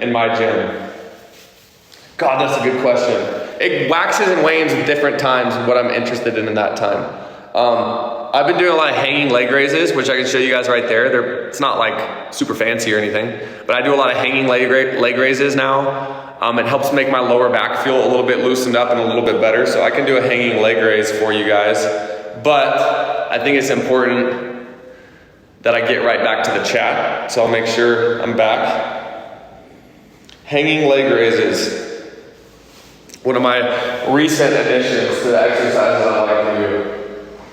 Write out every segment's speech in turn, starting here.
in my gym? God, that's a good question. It waxes and wanes at different times what I'm interested in that time. I've been doing a lot of hanging leg raises, which I can show you guys right there. It's not like super fancy or anything, but I do a lot of hanging leg raises now. It helps make my lower back feel a little bit loosened up and a little bit better, so I can do a hanging leg raise for you guys. But I think it's important that I get right back to the chat, so I'll make sure I'm back. Hanging leg raises. One of my recent additions to the exercises I like to do.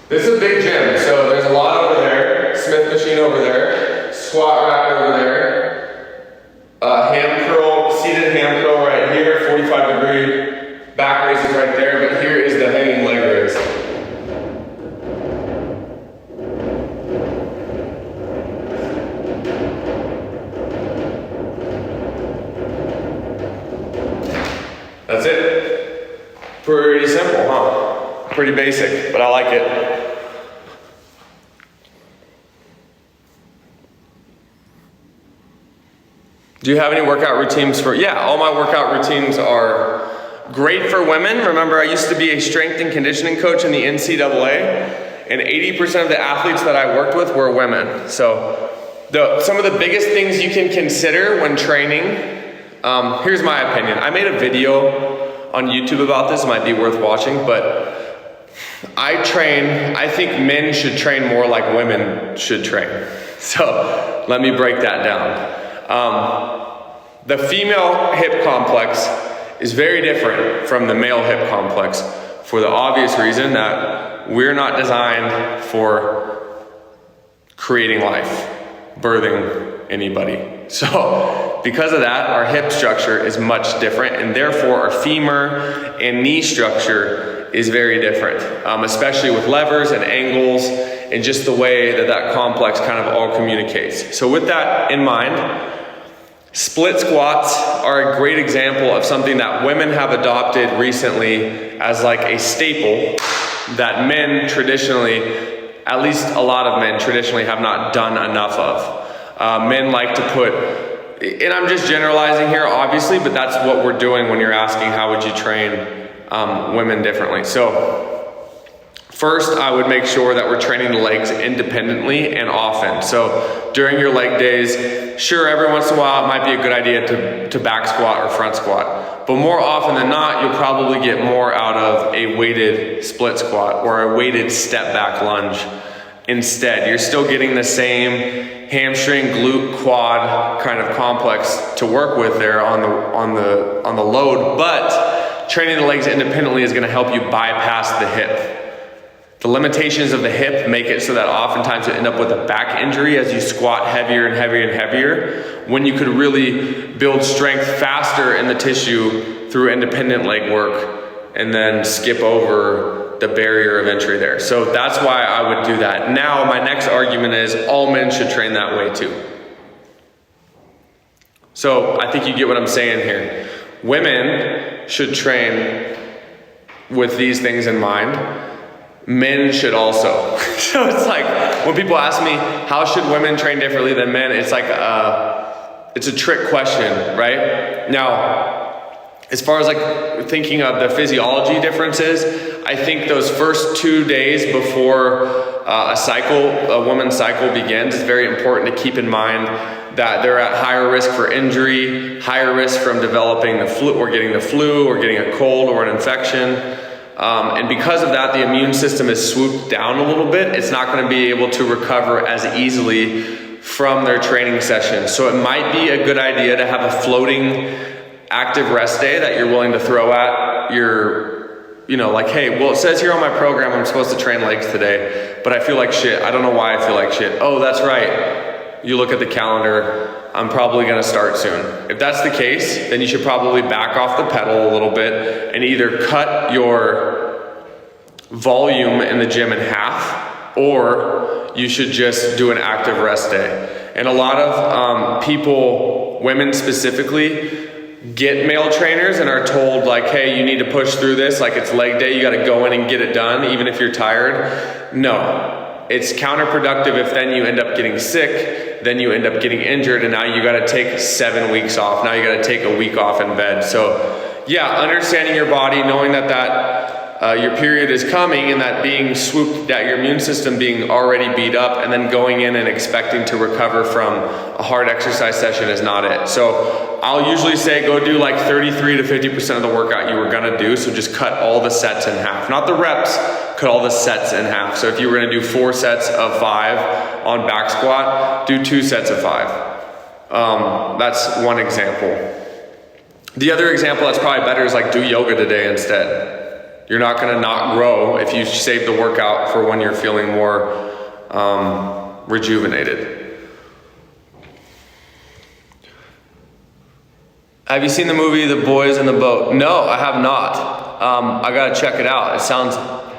This is a big gym, so there's a lot over there. Smith machine over there. Squat rack over there. Ham curl, seated ham curl right here. 45-degree back raises right there. But here is the hanging leg raise. That's it. Pretty simple, huh? Pretty basic, but I like it. Do you have any workout routines for? Yeah, all my workout routines are great for women. Remember, I used to be a strength and conditioning coach in the NCAA, and 80% of the athletes that I worked with were women. So some of the biggest things you can consider when training, here's my opinion. I made a video on YouTube about this, it might be worth watching, but I think men should train more like women should train. So let me break that down. The female hip complex is very different from the male hip complex for the obvious reason that we're not designed for creating life, birthing anybody. So because of that, our hip structure is much different, and therefore our femur and knee structure is very different, especially with levers and angles and just the way that complex kind of all communicates. So with that in mind, split squats are a great example of something that women have adopted recently as like a staple that men traditionally, at least a lot of men traditionally, have not done enough of. Men like to put, and I'm just generalizing here obviously, but that's what we're doing when you're asking how would you train women differently. So first, I would make sure that we're training the legs independently and often. So during your leg days, sure, every once in a while it might be a good idea to back squat or front squat. But more often than not, you'll probably get more out of a weighted split squat or a weighted step back lunge instead. You're still getting the same hamstring, glute, quad kind of complex to work with there on the load, but training the legs independently is going to help you bypass the hip. The limitations of the hip make it so that oftentimes you end up with a back injury as you squat heavier and heavier and heavier, when you could really build strength faster in the tissue through independent leg work and then skip over the barrier of entry there. So that's why I would do that. Now, my next argument is all men should train that way too. So I think you get what I'm saying here. Women should train with these things in mind. Men should also. So it's like, when people ask me, how should women train differently than men? It's like, it's a trick question, right? Now, as far as like thinking of the physiology differences, I think those first 2 days before a woman's cycle begins, it's very important to keep in mind that they're at higher risk for injury, higher risk from developing the flu, or getting a cold or an infection. And because of that, the immune system is swooped down a little bit. It's not going to be able to recover as easily from their training session. So it might be a good idea to have a floating active rest day that you're willing to throw at your, like, hey, well, it says here on my program I'm supposed to train legs today, but I feel like shit. I don't know why I feel like shit. Oh, that's right. You look at the calendar. I'm probably going to start soon. If that's the case, then you should probably back off the pedal a little bit and either cut your volume in the gym in half, or you should just do an active rest day. And a lot of people, women specifically, get male trainers and are told like, hey, you need to push through this, like it's leg day, you got to go in and get it done even if you're tired. No, it's counterproductive if then you end up getting sick then you end up getting injured, and now you got to take 7 weeks off. Now you got to take a week off in bed. So yeah, understanding your body, knowing that your period is coming, and that being swooped, that your immune system being already beat up, and then going in and expecting to recover from a hard exercise session is not it. So I'll usually say go do like 33 to 50% of the workout you were gonna do. So just cut all the sets in half, not the reps, cut all the sets in half. So if you were gonna do 4 sets of 5 on back squat, do 2 sets of 5. That's one example. The other example that's probably better is like do yoga today instead. You're not gonna not grow if you save the workout for when you're feeling more rejuvenated. Have you seen the movie The Boys in the Boat? No, I have not. I gotta check it out. It sounds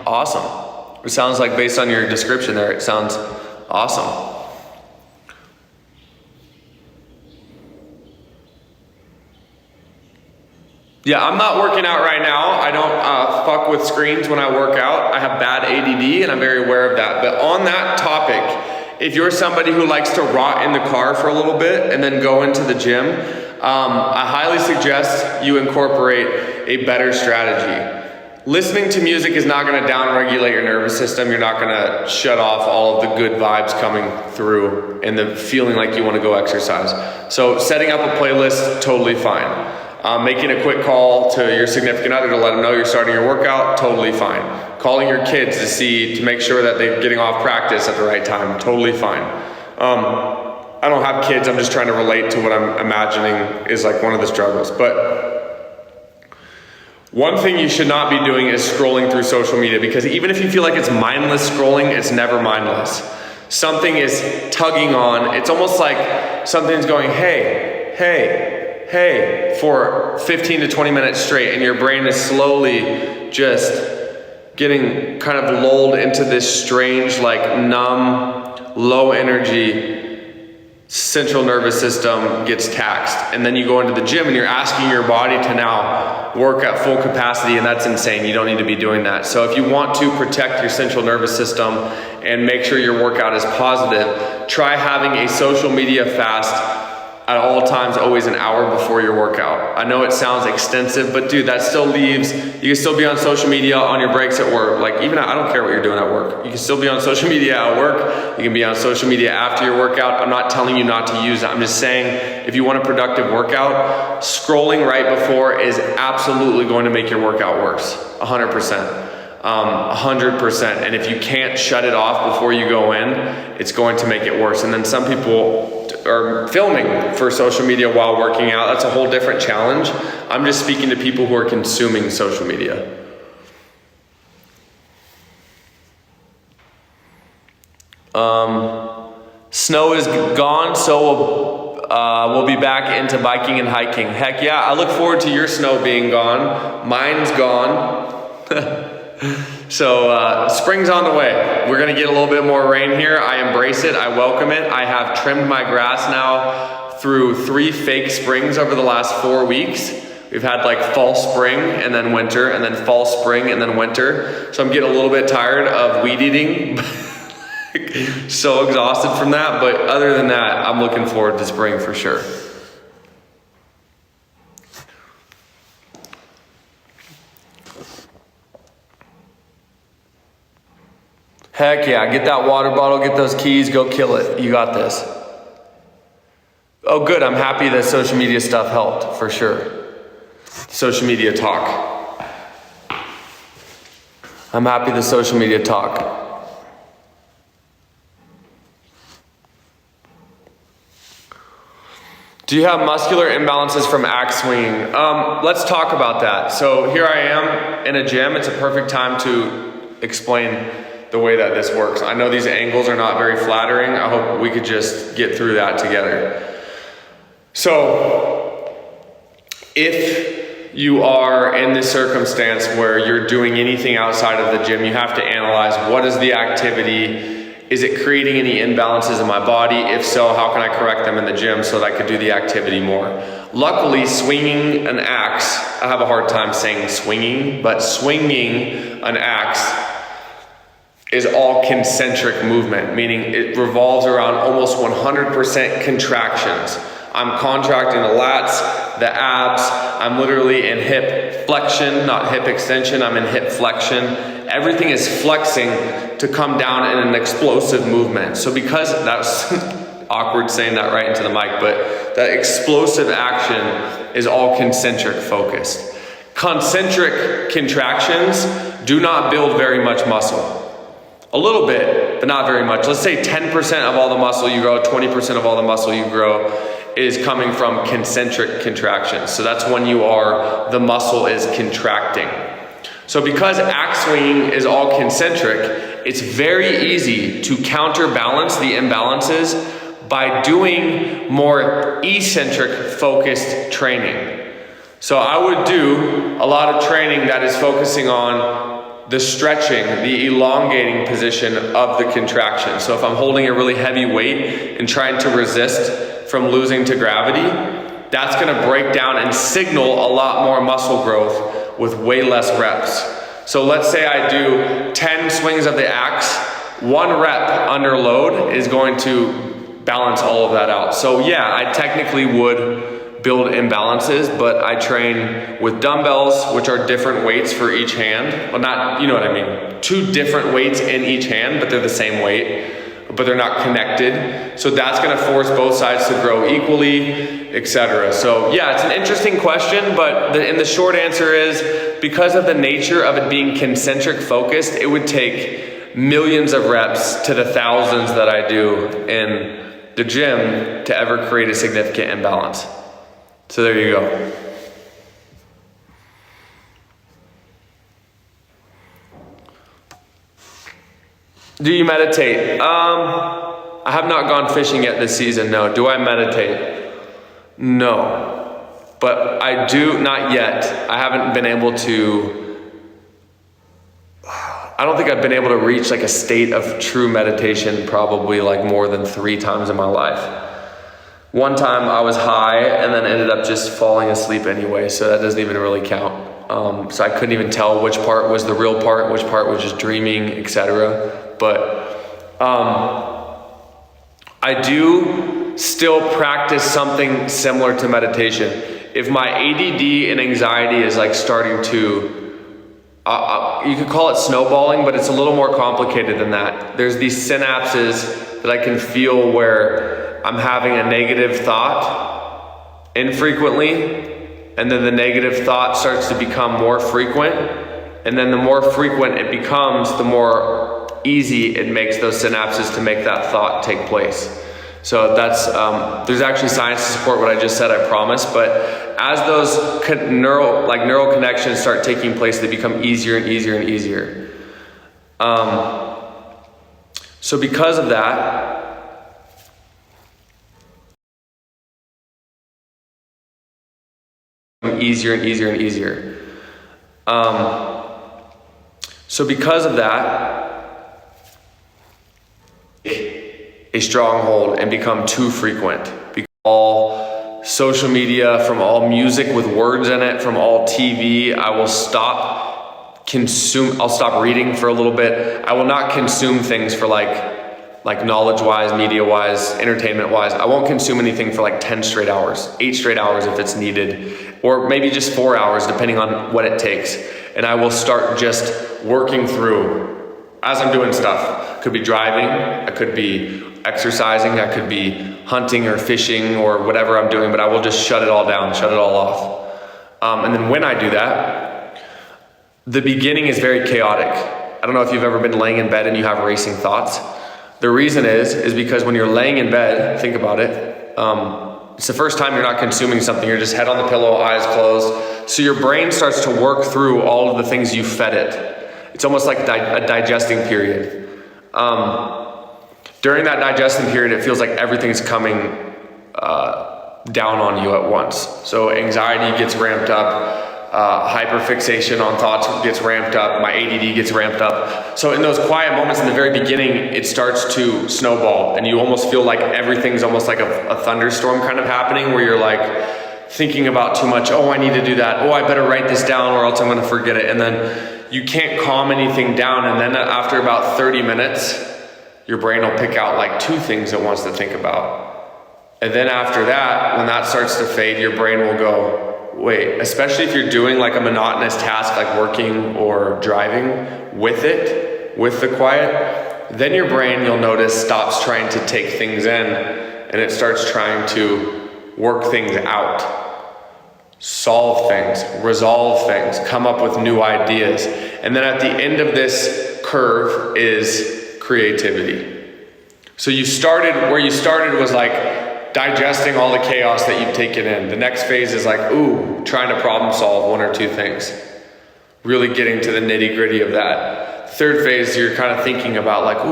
awesome. It sounds like, based on your description there, it sounds awesome. Yeah, I'm not working out right now. I don't fuck with screens when I work out. I have bad ADD and I'm very aware of that. But on that topic, if you're somebody who likes to rot in the car for a little bit and then go into the gym, I highly suggest you incorporate a better strategy. Listening to music is not gonna downregulate your nervous system. You're not gonna shut off all of the good vibes coming through and the feeling like you wanna go exercise. So setting up a playlist, totally fine. Making a quick call to your significant other to let them know you're starting your workout, totally fine. Calling your kids to make sure that they're getting off practice at the right time, totally fine. I don't have kids, I'm just trying to relate to what I'm imagining is like one of the struggles. But one thing you should not be doing is scrolling through social media, because even if you feel like it's mindless scrolling, it's never mindless. Something is tugging on, it's almost like something's going, hey, hey, hey, for 15 to 20 minutes straight, and your brain is slowly just getting kind of lulled into this strange, like numb, low energy central nervous system gets taxed. And then you go into the gym and you're asking your body to now work at full capacity, and that's insane. You don't need to be doing that. So if you want to protect your central nervous system and make sure your workout is positive, try having a social media fast at all times, always an hour before your workout. I know it sounds extensive, but dude, that still leaves, you can still be on social media on your breaks at work. Like even, I don't care what you're doing at work. You can still be on social media at work. You can be on social media after your workout. I'm not telling you not to use it. I'm just saying, if you want a productive workout, scrolling right before is absolutely going to make your workout worse, 100%. 100%. And if you can't shut it off before you go in, it's going to make it worse. And then some people are filming for social media while working out. That's a whole different challenge. I'm just speaking to people who are consuming social media. Snow is gone, so we'll be back into biking and hiking. Heck yeah, I look forward to your snow being gone. Mine's gone. So spring's on the way. We're gonna get a little bit more rain here. I embrace it, I welcome it. I have trimmed my grass now through 3 fake springs over the last 4 weeks. We've had like fall spring and then winter, and then fall spring and then winter. So I'm getting a little bit tired of weed eating. So exhausted from that, but other than that, I'm looking forward to spring for sure. Heck yeah, get that water bottle, get those keys, go kill it. You got this. Oh good, I'm happy that social media stuff helped, for sure. Social media talk. I'm happy the social media talk. Do you have muscular imbalances from axe swinging? Let's talk about that. So here I am in a gym. It's a perfect time to explain the way that this works. I know these angles are not very flattering. I hope we could just get through that together. So if you are in this circumstance where you're doing anything outside of the gym, you have to analyze, what is the activity? Is it creating any imbalances in my body? If so, how can I correct them in the gym so that I could do the activity more? Luckily, swinging an axe, I have a hard time saying swinging, but swinging an axe is all concentric movement, meaning it revolves around almost 100% contractions. I'm contracting the lats, the abs. I'm literally in hip flexion, not hip extension. I'm in hip flexion. Everything is flexing to come down in an explosive movement. So because that's awkward saying that right into the mic, but that explosive action is all concentric focused. Concentric contractions do not build very much muscle. A little bit, but not very much. Let's say 10% of all the muscle you grow, 20% of all the muscle you grow is coming from concentric contractions. So that's when the muscle is contracting. So because axe swinging is all concentric, it's very easy to counterbalance the imbalances by doing more eccentric focused training. So I would do a lot of training that is focusing on the stretching, the elongating position of the contraction. So if I'm holding a really heavy weight and trying to resist from losing to gravity, that's gonna break down and signal a lot more muscle growth with way less reps. So let's say I do 10 swings of the axe, 1 rep under load is going to balance all of that out. So yeah, I technically would build imbalances, but I train with dumbbells, which are different weights for each hand. Well, not, you know what I mean? 2 different weights in each hand, but they're the same weight, but they're not connected. So that's gonna force both sides to grow equally, etc. So yeah, it's an interesting question, but the short answer is because of the nature of it being concentric focused, it would take millions of reps to the thousands that I do in the gym to ever create a significant imbalance. So there you go. Do you meditate? I have not gone fishing yet this season, no. Do I meditate? No. But I do, not yet. I haven't been able to, I don't think I've been able to reach like a state of true meditation probably like more than 3 times in my life. One time I was high and then ended up just falling asleep anyway, so that doesn't even really count. So I couldn't even tell which part was the real part, which part was just dreaming, etc. But I do still practice something similar to meditation. If my ADD and anxiety is like starting to, you could call it snowballing, but it's a little more complicated than that. There's these synapses that I can feel where I'm having a negative thought infrequently, and then the negative thought starts to become more frequent, and then the more frequent it becomes, the more easy it makes those synapses to make that thought take place. So that's, there's actually science to support what I just said, I promise, but as those neural connections start taking place, they become easier and easier and easier. So because of that, easier and easier and easier. So because of that, a stronghold and become too frequent. Because all social media, from all music with words in it, from all TV, I will stop I'll stop reading for a little bit. I will not consume things for like knowledge-wise, media-wise, entertainment-wise. I won't consume anything for like 10 straight hours, 8 straight hours if it's needed, or maybe just 4 hours depending on what it takes. And I will start just working through as I'm doing stuff. Could be driving, I could be exercising, I could be hunting or fishing or whatever I'm doing, but I will just shut it all down, shut it all off. And then when I do that, the beginning is very chaotic. I don't know if you've ever been laying in bed and you have racing thoughts. The reason is because when you're laying in bed, think about it, it's the first time you're not consuming something, you're just head on the pillow, eyes closed. So your brain starts to work through all of the things you fed it. It's almost like a digesting period. During that digesting period, it feels like everything's coming down on you at once. So anxiety gets ramped up, hyperfixation on thoughts gets ramped up, my ADD gets ramped up. So in those quiet moments in the very beginning, it starts to snowball and you almost feel like everything's almost like a thunderstorm kind of happening where you're like thinking about too much. Oh, I need to do that. Oh, I better write this down or else I'm going to forget it. And then you can't calm anything down. And then after about 30 minutes, your brain will pick out like 2 things it wants to think about. And then after that, when that starts to fade, your brain will go, wait, especially if you're doing like a monotonous task like working or driving with the quiet, then your brain, you'll notice, stops trying to take things in and it starts trying to work things out, solve things, resolve things, come up with new ideas. And then at the end of this curve is creativity. So where you started was like digesting all the chaos that you've taken in. The next phase is like, trying to problem solve 1 or 2 things. Really getting to the nitty gritty of that. Third phase, you're kind of thinking about like,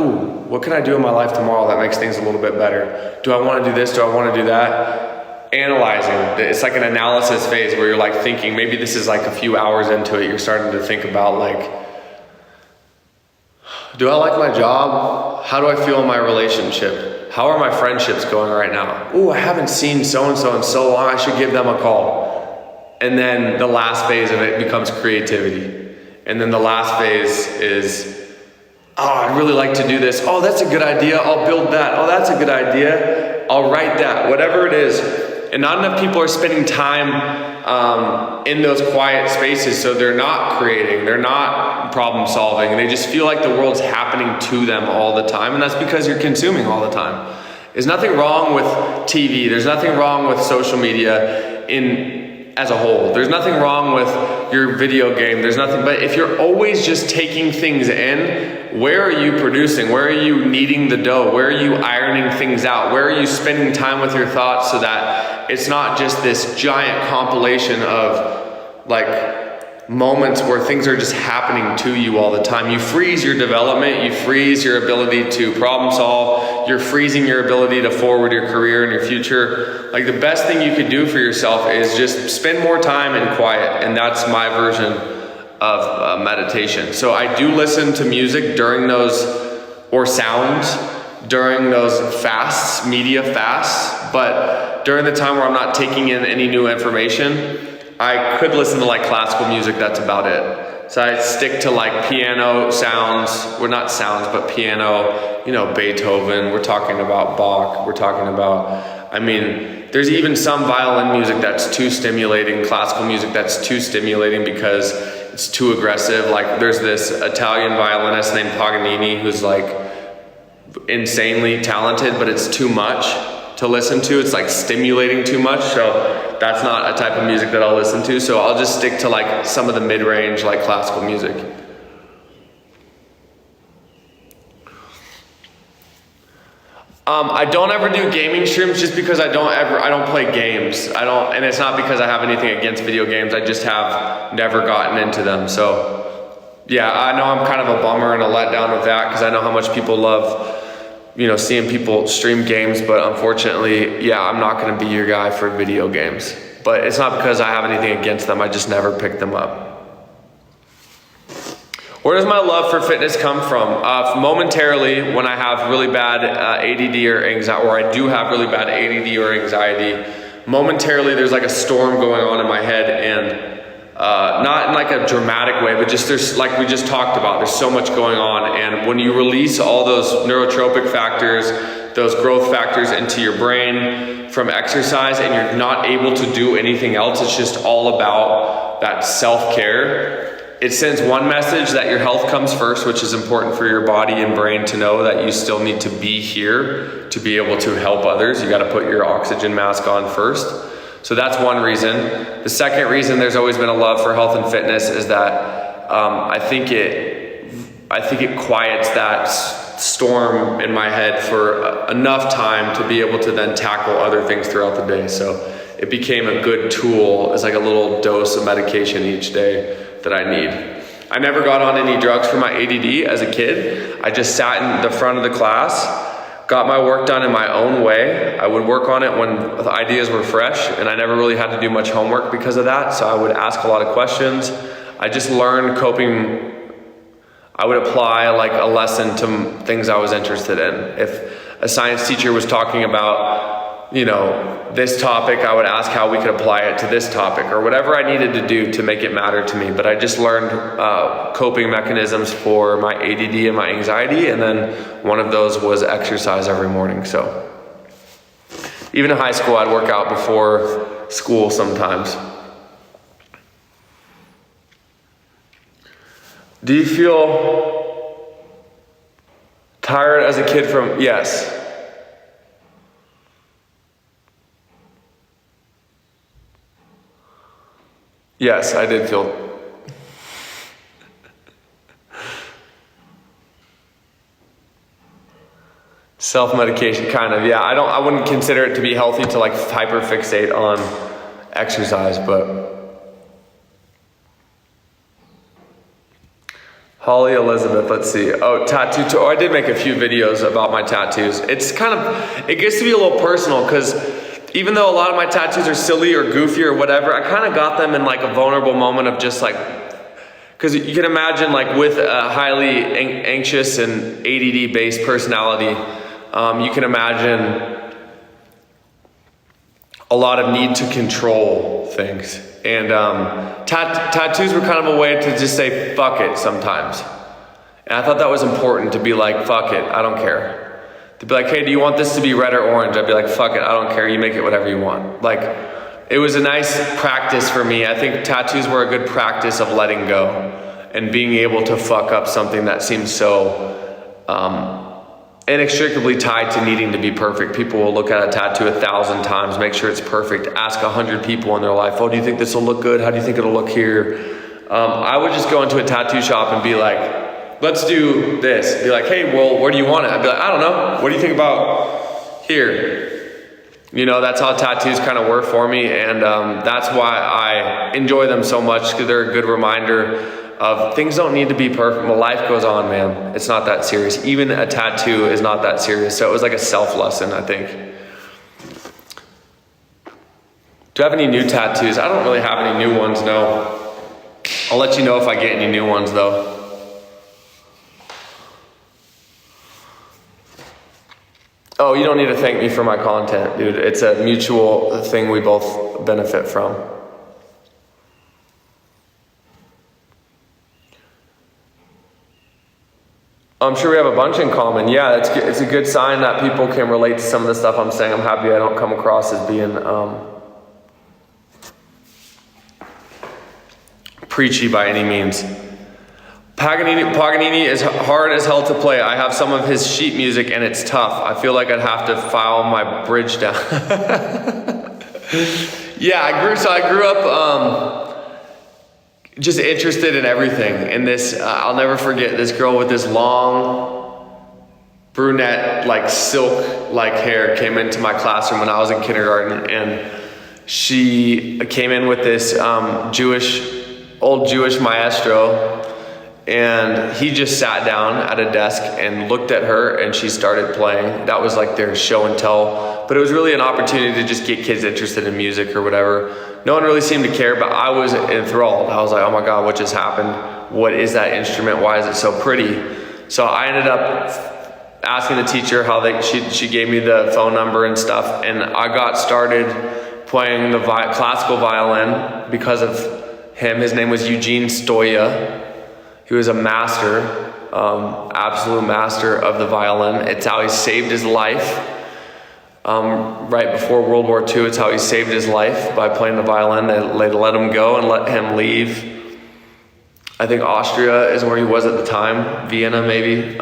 what can I do in my life tomorrow that makes things a little bit better? Do I want to do this? Do I want to do that? Analyzing. It's like an analysis phase where you're like thinking, maybe this is like a few hours into it, you're starting to think about like, do I like my job? How do I feel in my relationship? How are my friendships going right now? I haven't seen so-and-so in so long, I should give them a call. And then the last phase of it becomes creativity. And then the last phase is, I'd really like to do this. That's a good idea. I'll build that. That's a good idea. I'll write that. Whatever it is. And not enough people are spending time in those quiet spaces, so they're not creating, they're not problem solving, and they just feel like the world's happening to them all the time, and that's because you're consuming all the time. There's nothing wrong with TV, there's nothing wrong with social media as a whole, there's nothing wrong with your video game, there's nothing, but if you're always just taking things in, where are you producing? Where are you kneading the dough? Where are you ironing things out? Where are you spending time with your thoughts so that it's not just this giant compilation of like moments where things are just happening to you all the time? You freeze your development, you freeze your ability to problem solve, you're freezing your ability to forward your career and your future. Like the best thing you could do for yourself is just spend more time in quiet, and that's my version of meditation. So I do listen to music during those, or sounds during those fasts, media fasts, but during the time where I'm not taking in any new information, I could listen to like classical music, that's about it. So I stick to like piano sounds, well not sounds, but piano, Beethoven, we're talking about Bach, we're talking about, there's even some violin music that's too stimulating, classical music that's too stimulating because it's too aggressive. Like there's this Italian violinist named Paganini who's like insanely talented, but it's too much to listen to. It's like stimulating too much. So that's not a type of music that I'll listen to. So I'll just stick to like some of the mid-range, like classical music. I don't ever do gaming streams just because I don't play games. And it's not because I have anything against video games. I just have never gotten into them. So yeah, I know I'm kind of a bummer and a letdown with that because I know how much people love, seeing people stream games, but unfortunately, I'm not going to be your guy for video games. But it's not because I have anything against them. I just never picked them up. Where does my love for fitness come from? Momentarily, when I have really bad ADD or anxiety, or I do have really bad ADD or anxiety, momentarily there's like a storm going on in my head, and not in like a dramatic way, but just there's, like we just talked about, there's so much going on, and when you release all those neurotropic factors, those growth factors into your brain from exercise, and you're not able to do anything else, it's just all about that self-care. It sends one message that your health comes first, which is important for your body and brain to know that you still need to be here to be able to help others. You got to put your oxygen mask on first. So that's one reason. The second reason there's always been a love for health and fitness is that I think it quiets that storm in my head for enough time to be able to then tackle other things throughout the day. So it became a good tool. It's like a little dose of medication each day that I need. I never got on any drugs for my ADD as a kid. I just sat in the front of the class, got my work done in my own way. I would work on it when the ideas were fresh, and I never really had to do much homework because of that, so I would ask a lot of questions. I just learned coping. I would apply like a lesson to things I was interested in. If a science teacher was talking about this topic, I would ask how we could apply it to this topic or whatever I needed to do to make it matter to me. But I just learned coping mechanisms for my ADD and my anxiety, and then one of those was exercise every morning. So even in high school, I'd work out before school sometimes. Do you feel tired as a kid from, yes. Yes, I did feel. Self-medication, kind of, yeah. I wouldn't consider it to be healthy to like hyperfixate on exercise, but. Holly Elizabeth, let's see. Oh, tattoo. I did make a few videos about my tattoos. It gets to be a little personal because even though a lot of my tattoos are silly or goofy or whatever, I kind of got them in like a vulnerable moment of just like, because you can imagine like with a highly anxious and ADD based personality, you can imagine a lot of need to control things. And tattoos were kind of a way to just say fuck it sometimes. And I thought that was important to be like, fuck it, I don't care. To be like, hey, do you want this to be red or orange? I'd be like, fuck it, I don't care, you make it whatever you want. Like, it was a nice practice for me. I think tattoos were a good practice of letting go and being able to fuck up something that seems so inextricably tied to needing to be perfect. People will look at a tattoo 1,000 times, make sure it's perfect, ask 100 people in their life, oh, do you think this will look good? How do you think it'll look here? I would just go into a tattoo shop and be like, let's do this. Be like, hey, well, where do you want it? I'd be like, I don't know. What do you think about here? That's how tattoos kind of were for me. And that's why I enjoy them so much, because they're a good reminder of things don't need to be perfect. But life goes on, man. It's not that serious. Even a tattoo is not that serious. So it was like a self lesson, I think. Do I have any new tattoos? I don't really have any new ones, no. I'll let you know if I get any new ones, though. Oh, you don't need to thank me for my content, dude. It's a mutual thing we both benefit from. I'm sure we have a bunch in common. Yeah, it's a good sign that people can relate to some of the stuff I'm saying. I'm happy I don't come across as being preachy by any means. Paganini is hard as hell to play. I have some of his sheet music and it's tough. I feel like I'd have to file my bridge down. Yeah, I grew up just interested in everything. And this, I'll never forget this girl with this long brunette, like silk like hair came into my classroom when I was in kindergarten, and she came in with this old Jewish maestro. And he just sat down at a desk and looked at her, and she started playing. That was like their show and tell. But it was really an opportunity to just get kids interested in music or whatever. No one really seemed to care, but I was enthralled. I was like, oh my God, what just happened? What is that instrument? Why is it so pretty? So I ended up asking the teacher how she gave me the phone number and stuff. And I got started playing the classical violin because of him. His name was Eugene Stoya. He was a master, absolute master of the violin. It's how he saved his life. Right before World War II, it's how he saved his life by playing the violin. They let him go and let him leave. I think Austria is where he was at the time, Vienna maybe.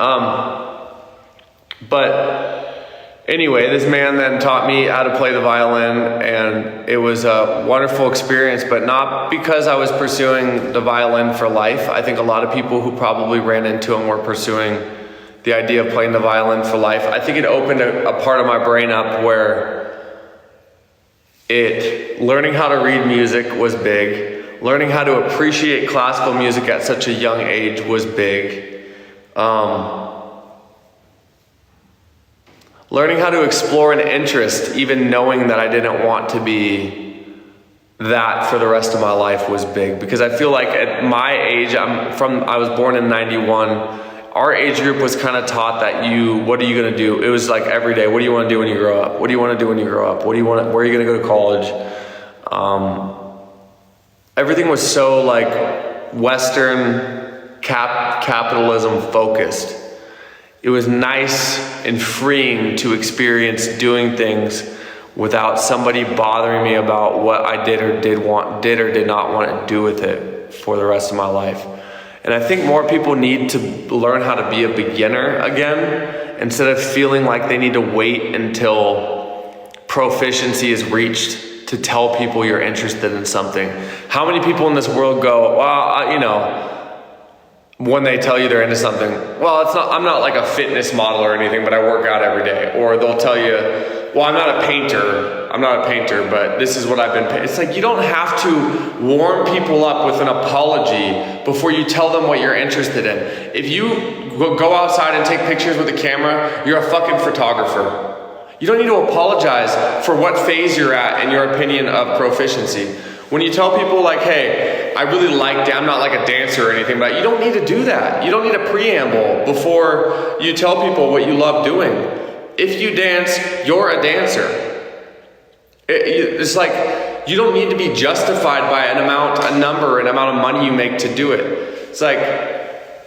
But anyway, this man then taught me how to play the violin, and it was a wonderful experience, but not because I was pursuing the violin for life. I think a lot of people who probably ran into him were pursuing the idea of playing the violin for life. I think it opened a part of my brain up where learning how to read music was big. Learning how to appreciate classical music at such a young age was big. Learning how to explore an interest, even knowing that I didn't want to be that for the rest of my life, was big. Because I feel like at my age, I was born in 91. our age group was kind of taught that what are you going to do? It was like every day, what do you want to do when you grow up? What do you want to do when you grow up? Where are you going to go to college? Everything was so like Western capitalism focused. It was nice and freeing to experience doing things without somebody bothering me about what I did or did not want to do with it for the rest of my life. And I think more people need to learn how to be a beginner again, instead of feeling like they need to wait until proficiency is reached to tell people you're interested in something. How many people in this world go, well, when they tell you they're into something, well, I'm not like a fitness model or anything, but I work out every day. Or they'll tell you, well, I'm not a painter, but this is what I've been paid. It's like, you don't have to warm people up with an apology before you tell them what you're interested in. If you go outside and take pictures with a camera, you're a fucking photographer. You don't need to apologize for what phase you're at in your opinion of proficiency. When you tell people like, hey, I really I'm not like a dancer or anything, but you don't need to do that. You don't need a preamble before you tell people what you love doing. If you dance, you're a dancer. It's like, you don't need to be justified by an amount of money you make to do it. It's like,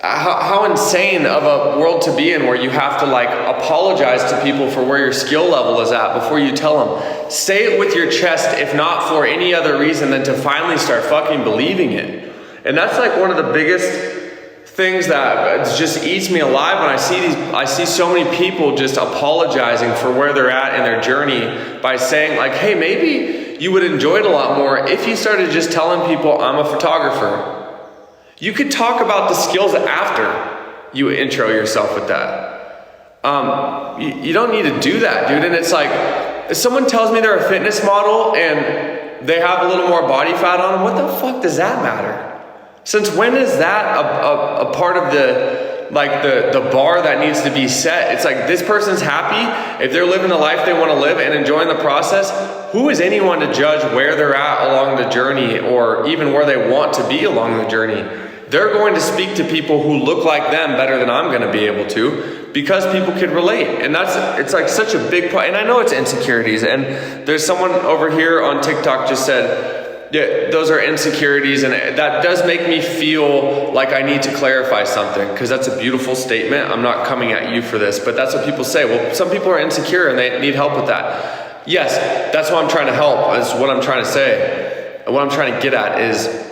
how insane of a world to be in where you have to like apologize to people for where your skill level is at before you tell them. Say it with your chest, if not for any other reason than to finally start fucking believing it. And that's like one of the biggest things that just eats me alive when I see so many people just apologizing for where they're at in their journey by saying like, hey, maybe you would enjoy it a lot more if you started just telling people I'm a photographer. You could talk about the skills after you intro yourself with that. You don't need to do that, dude. And it's like, if someone tells me they're a fitness model and they have a little more body fat on them, what the fuck does that matter? Since when is that a part of the bar that needs to be set? It's like, this person's happy. If they're living the life they want to live and enjoying the process, who is anyone to judge where they're at along the journey or even where they want to be along the journey? They're going to speak to people who look like them better than I'm going to be able to, because people can relate. And it's like such a big part. And I know it's insecurities. And there's someone over here on TikTok just said, yeah, those are insecurities. And that does make me feel like I need to clarify something, because that's a beautiful statement. I'm not coming at you for this, but that's what people say. Well, some people are insecure and they need help with that. Yes, that's what I'm trying to help, is what I'm trying to say. And what I'm trying to get at is,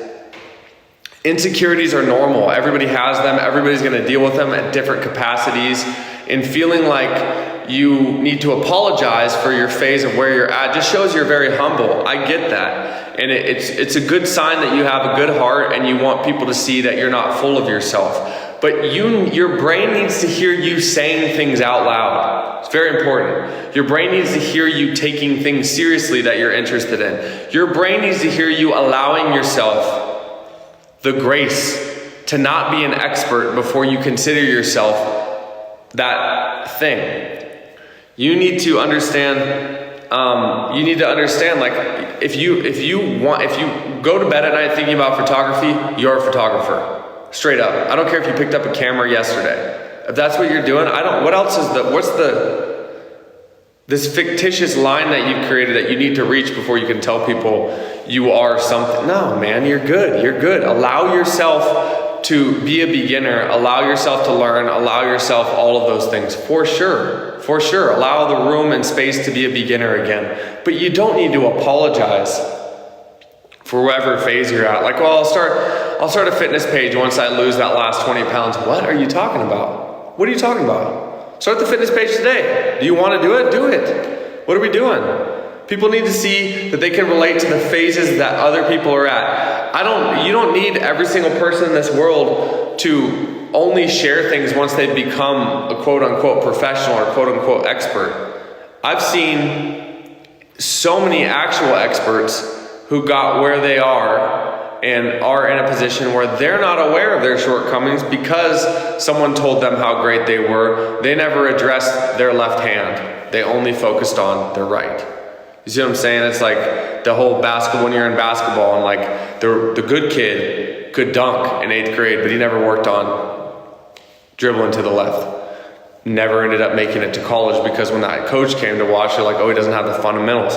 insecurities are normal. Everybody has them. Everybody's going to deal with them at different capacities. And feeling like you need to apologize for your phase of where you're at just shows you're very humble. I get that. And it's a good sign that you have a good heart and you want people to see that you're not full of yourself. But your brain needs to hear you saying things out loud. It's very important. Your brain needs to hear you taking things seriously that you're interested in. Your brain needs to hear you allowing yourself the grace to not be an expert before you consider yourself that thing. You need to understand, like, if you go to bed at night thinking about photography, you're a photographer. Straight up. I don't care if you picked up a camera yesterday. If that's what you're doing, this fictitious line that you've created that you need to reach before you can tell people you are something. No, man, you're good. Allow yourself to be a beginner. Allow yourself to learn. Allow yourself all of those things. For sure. Allow the room and space to be a beginner again. But you don't need to apologize for whatever phase you're at. Like, well, I'll start a fitness page once I lose that last 20 pounds. What are you talking about? What are you talking about? Start the fitness page today. Do you want to do it? Do it. What are we doing? People need to see that they can relate to the phases that other people are at. You don't need every single person in this world to only share things once they've become a quote unquote professional or quote unquote expert. I've seen so many actual experts who got where they are and are in a position where they're not aware of their shortcomings because someone told them how great they were. They never addressed their left hand. They only focused on their right. You see what I'm saying? It's like the whole basketball, when you're in basketball and like the good kid could dunk in 8th grade, but he never worked on dribbling to the left. Never ended up making it to college because when that coach came to watch, they're like, oh, he doesn't have the fundamentals.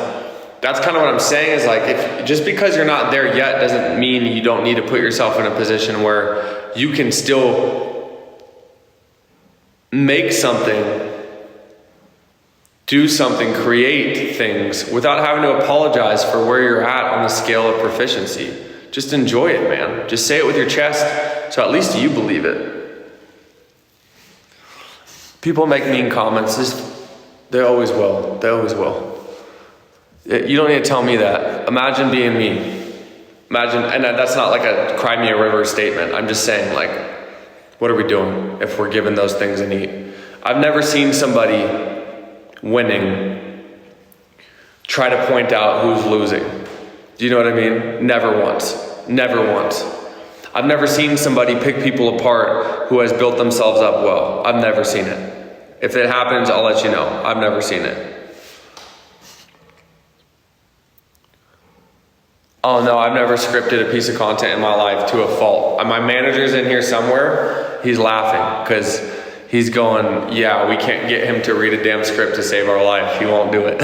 That's kind of what I'm saying is like, if just because you're not there yet doesn't mean you don't need to put yourself in a position where you can still make something, do something, create things without having to apologize for where you're at on the scale of proficiency. Just enjoy it, man. Just say it with your chest so at least you believe it. People make mean comments. They always will. They always will. You don't need to tell me that. Imagine being me. Imagine, and that's not like a cry me a river statement. I'm just saying, like, what are we doing if we're given those things and eat? I've never seen somebody winning try to point out who's losing. Do you know what I mean? Never once. Never once. I've never seen somebody pick people apart who has built themselves up well. I've never seen it. If it happens, I'll let you know. I've never seen it. Oh no, I've never scripted a piece of content in my life to a fault. My manager's in here somewhere. He's laughing because he's going, yeah, we can't get him to read a damn script to save our life. He won't do it.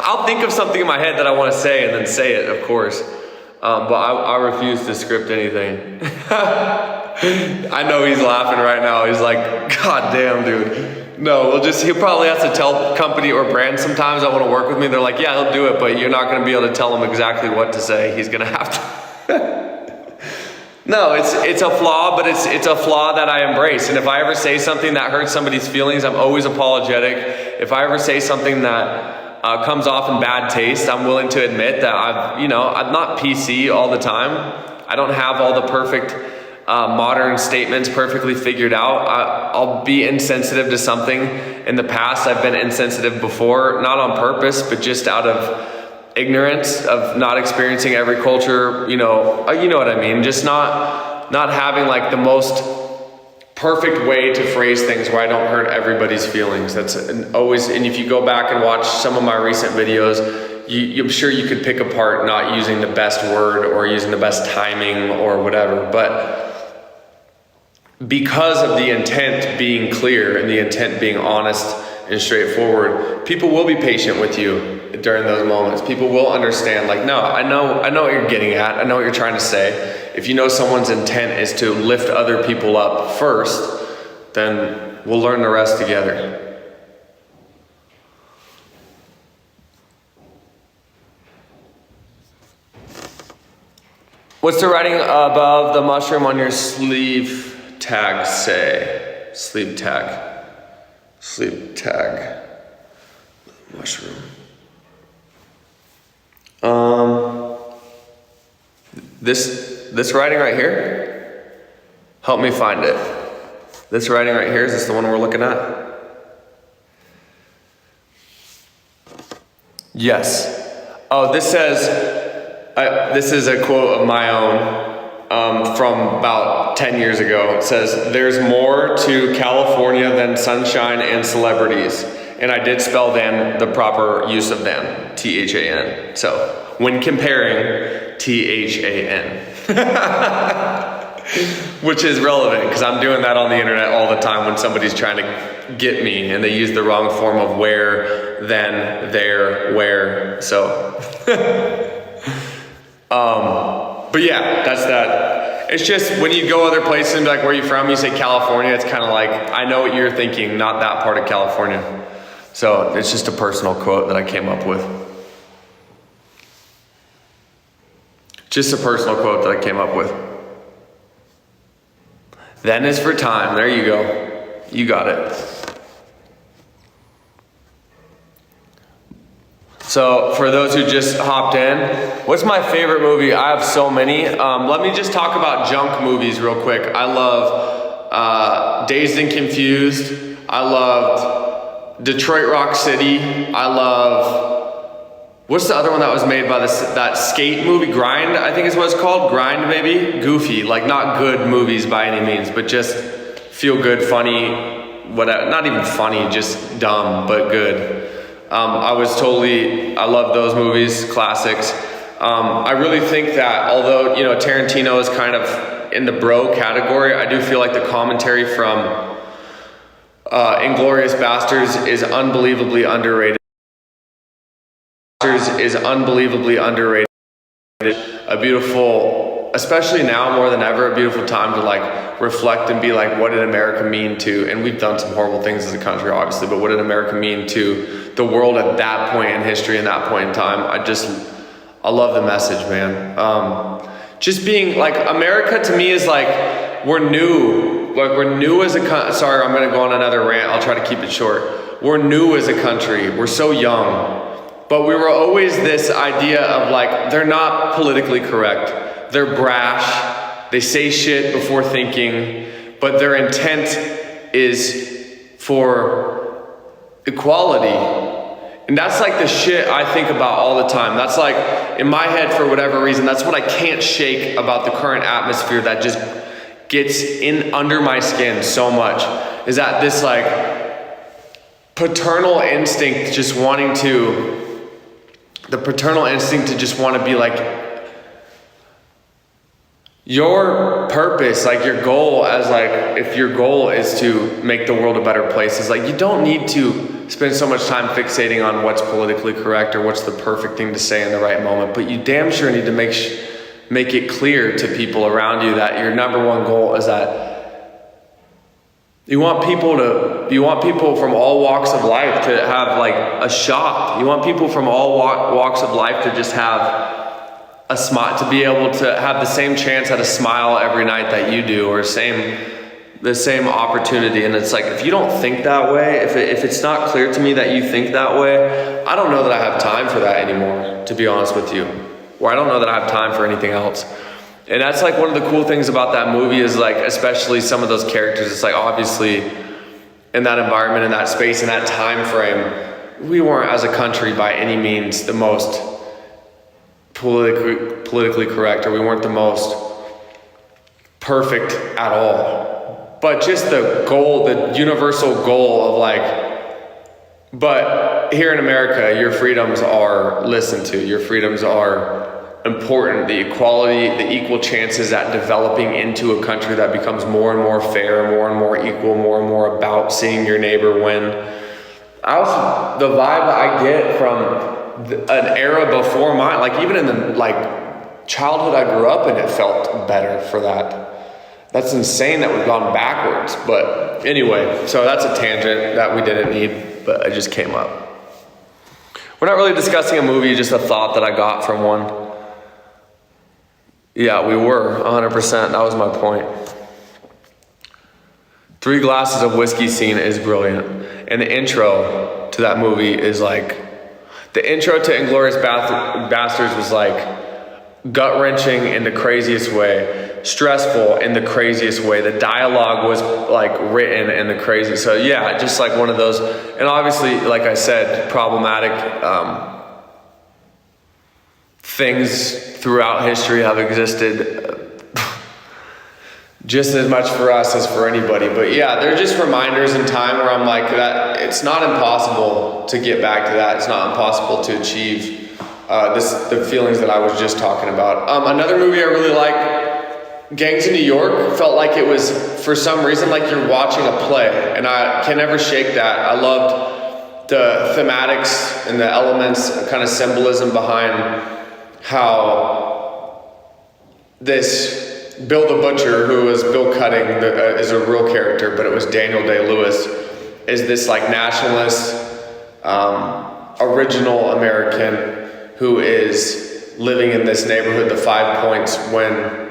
I'll think of something in my head that I want to say and then say it, of course. But I refuse to script anything. I know he's laughing right now. He's like, God damn, dude. No, he'll probably have to tell company or brand sometimes that want to work with me. They're like, yeah, he'll do it, but you're not going to be able to tell him exactly what to say. He's going to have to. No, it's a flaw, but it's a flaw that I embrace. And if I ever say something that hurts somebody's feelings, I'm always apologetic. If I ever say something that comes off in bad taste, I'm willing to admit that I'm not PC all the time. I don't have all the perfect modern statements perfectly figured out. I'll be insensitive to something. In the past, I've been insensitive before, not on purpose, but just out of ignorance of not experiencing every culture. You know what I mean. Just not having like the most perfect way to phrase things where I don't hurt everybody's feelings. That's always. And if you go back and watch some of my recent videos, I'm sure you could pick apart not using the best word or using the best timing or whatever, but because of the intent being clear and the intent being honest and straightforward, people will be patient with you during those moments. People will understand, like, no, I know what you're getting at. I know what you're trying to say. If you know someone's intent is to lift other people up first, then we'll learn the rest together. What's the writing above the mushroom on your sleeve tag say? Sleep tag. Mushroom. This writing right here, help me find it. This writing right here, is this the one we're looking at? Yes. Oh, this says, this is a quote of my own from about 10 years ago. It says, there's more to California than sunshine and celebrities. And I did spell than the proper use of than, T-H-A-N. So when comparing, T-H-A-N. Which is relevant because I'm doing that on the internet all the time when somebody's trying to get me and they use the wrong form of where, then, there, where. So, but yeah, that's that. It's just when you go other places and be like, where are you from? You say California. It's kind of like, I know what you're thinking, not that part of California. So it's just a personal quote that I came up with. Just a personal quote that I came up with. Then is for time. There you go. You got it. So for those who just hopped in, what's my favorite movie? I have so many. Let me just talk about junk movies real quick. I love Dazed and Confused. I loved Detroit Rock City. I love, what's the other one that was made by that skate movie? Grind, I think is what it's called. Grind, maybe? Goofy, like not good movies by any means, but just feel good, funny, whatever. Not even funny, just dumb, but good. I love those movies, classics. I really think that although, Tarantino is kind of in the bro category, I do feel like the commentary from Inglourious Bastards is unbelievably underrated. A beautiful, especially now more than ever, a beautiful time to like reflect and be like, what did America mean to, and we've done some horrible things as a country obviously, but what did America mean to the world at that point in history and that point in time? I love the message, man. Just being like, America to me is like, we're new as a country. Sorry, I'm gonna go on another rant, I'll try to keep it short. We're new as a country, we're so young. But we were always this idea of like, they're not politically correct. They're brash. They say shit before thinking, but their intent is for equality. And that's like the shit I think about all the time. That's like, in my head, for whatever reason, that's what I can't shake about the current atmosphere that just gets in under my skin so much, is that this like paternal instinct just wanting to, the paternal instinct to just want to be like, your purpose, like your goal, as like, if your goal is to make the world a better place, is like, you don't need to spend so much time fixating on what's politically correct or what's the perfect thing to say in the right moment, but you damn sure need to make it clear to people around you that your number one goal is that you want people from all walks of life to have like a shot. You want people from all walks of life to just have a smile, to be able to have the same chance at a smile every night that you do, or the same opportunity. And it's like, if you don't think that way, if it's not clear to me that you think that way, I don't know that I have time for that anymore, to be honest with you. Or I don't know that I have time for anything else. And that's like one of the cool things about that movie is like, especially some of those characters, it's like obviously in that environment, in that space, in that time frame, we weren't as a country by any means the most politically correct, or we weren't the most perfect at all. But just the goal, the universal goal of like, but here in America, your freedoms are listened to, your freedoms are important, the equality, the equal chances at developing into a country that becomes more and more fair, more and more equal, more and more about seeing your neighbor win. The vibe I get from an era before mine, like even in the like childhood I grew up in, it felt better for that. That's insane that we've gone backwards. But anyway, so that's a tangent that we didn't need, but it just came up. We're not really discussing a movie, just a thought that I got from one. Yeah, we were, 100%. That was my point. 3 glasses of whiskey scene is brilliant. And the intro to that movie is like, the intro to Inglourious Bastards was like gut-wrenching in the craziest way, stressful in the craziest way. The dialogue was like written in the crazy. So yeah, just like one of those, and obviously, like I said, problematic things throughout history have existed just as much for us as for anybody. But yeah, they're just reminders in time where I'm like, that it's not impossible to get back to that. It's not impossible to achieve the feelings that I was just talking about. Another movie I really like, Gangs of New York, felt like it was, for some reason, like you're watching a play, and I can never shake that. I loved the thematics and the elements, kind of symbolism behind how this Bill the Butcher, who was Bill Cutting, is a real character, but it was Daniel Day-Lewis, is this like nationalist, original American who is living in this neighborhood, the Five Points, when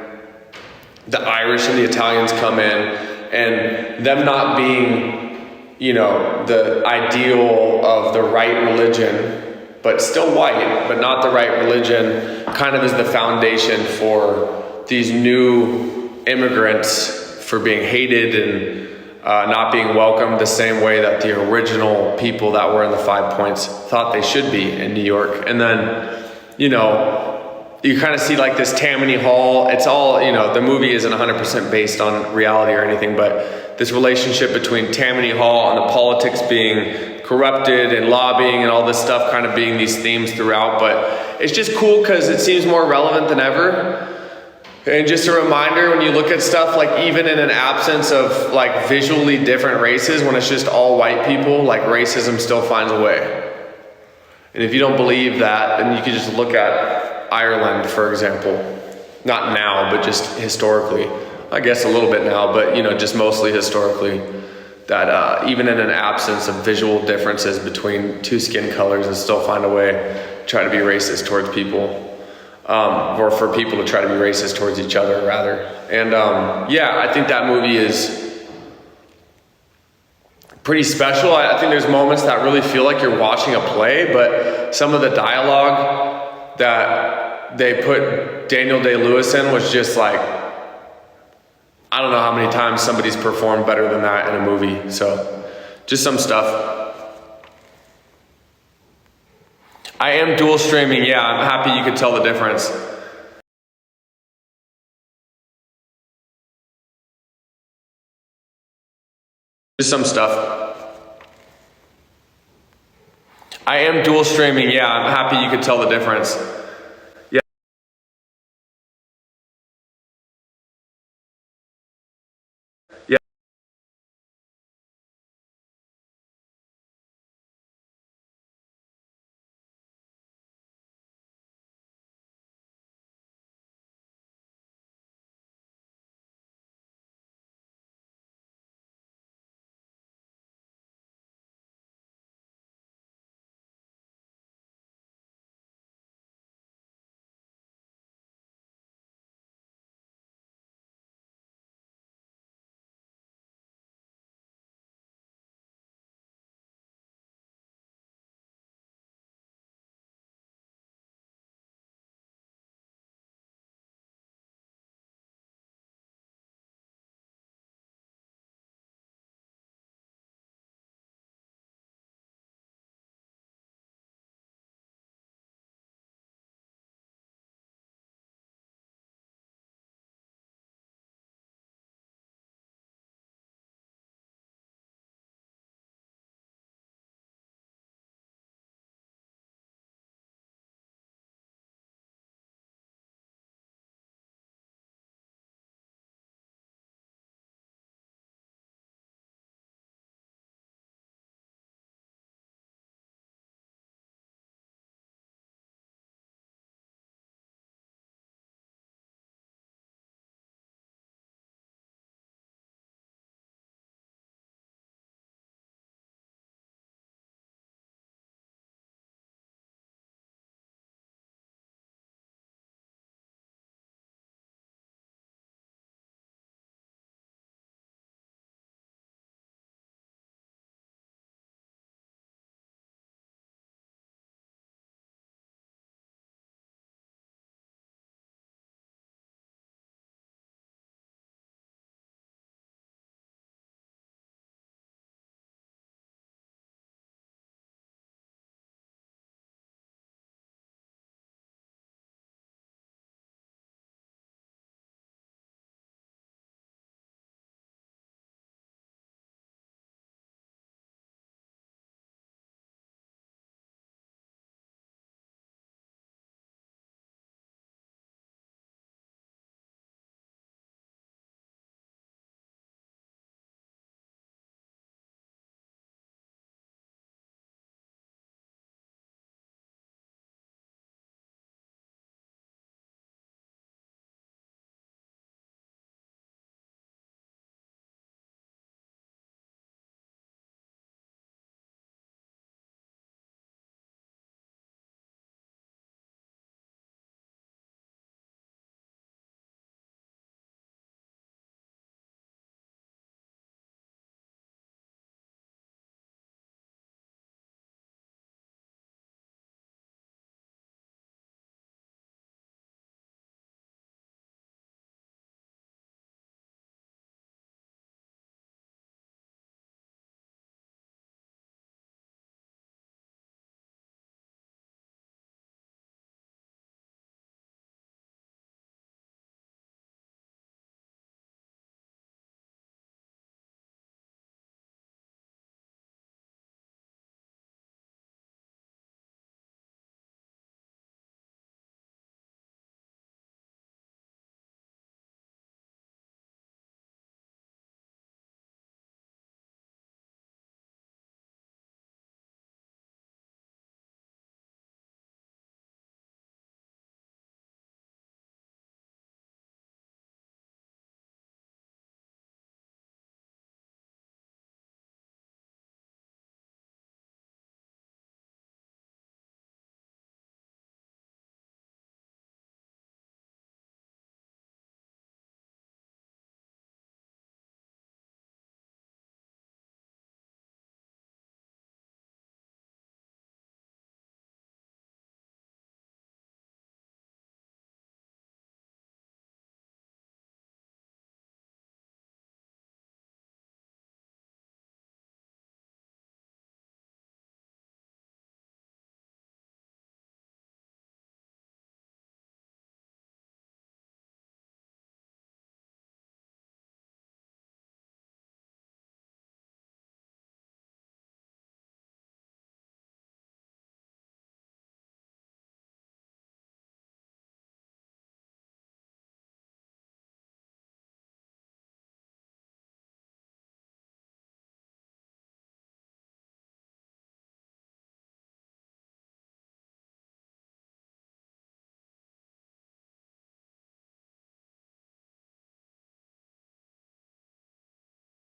the Irish and the Italians come in, and them not being, you know, the ideal of the right religion, but still white, but not the right religion, kind of is the foundation for these new immigrants for being hated and not being welcomed the same way that the original people that were in the Five Points thought they should be in New York. And then, you know, you kind of see like this Tammany Hall. It's all, you know, the movie isn't 100% based on reality or anything, but this relationship between Tammany Hall and the politics being corrupted and lobbying and all this stuff kind of being these themes throughout. But it's just cool because it seems more relevant than ever. And just a reminder, when you look at stuff, like even in an absence of like visually different races, when it's just all white people, like racism still finds a way. And if you don't believe that, then you can just look at Ireland, for example. Not now, but just historically. I guess a little bit now, but just mostly historically. That even in an absence of visual differences between two skin colors, they still find a way to try to be racist towards people. Or for people to try to be racist towards each other, rather. And yeah, I think that movie is pretty special. I think there's moments that really feel like you're watching a play, but some of the dialogue that they put Daniel Day-Lewis in was just like, I don't know how many times somebody's performed better than that in a movie. So just some stuff. I am dual streaming, yeah, I'm happy you could tell the difference. Just some stuff. I am dual streaming, yeah, I'm happy you could tell the difference. Yeah. Yeah.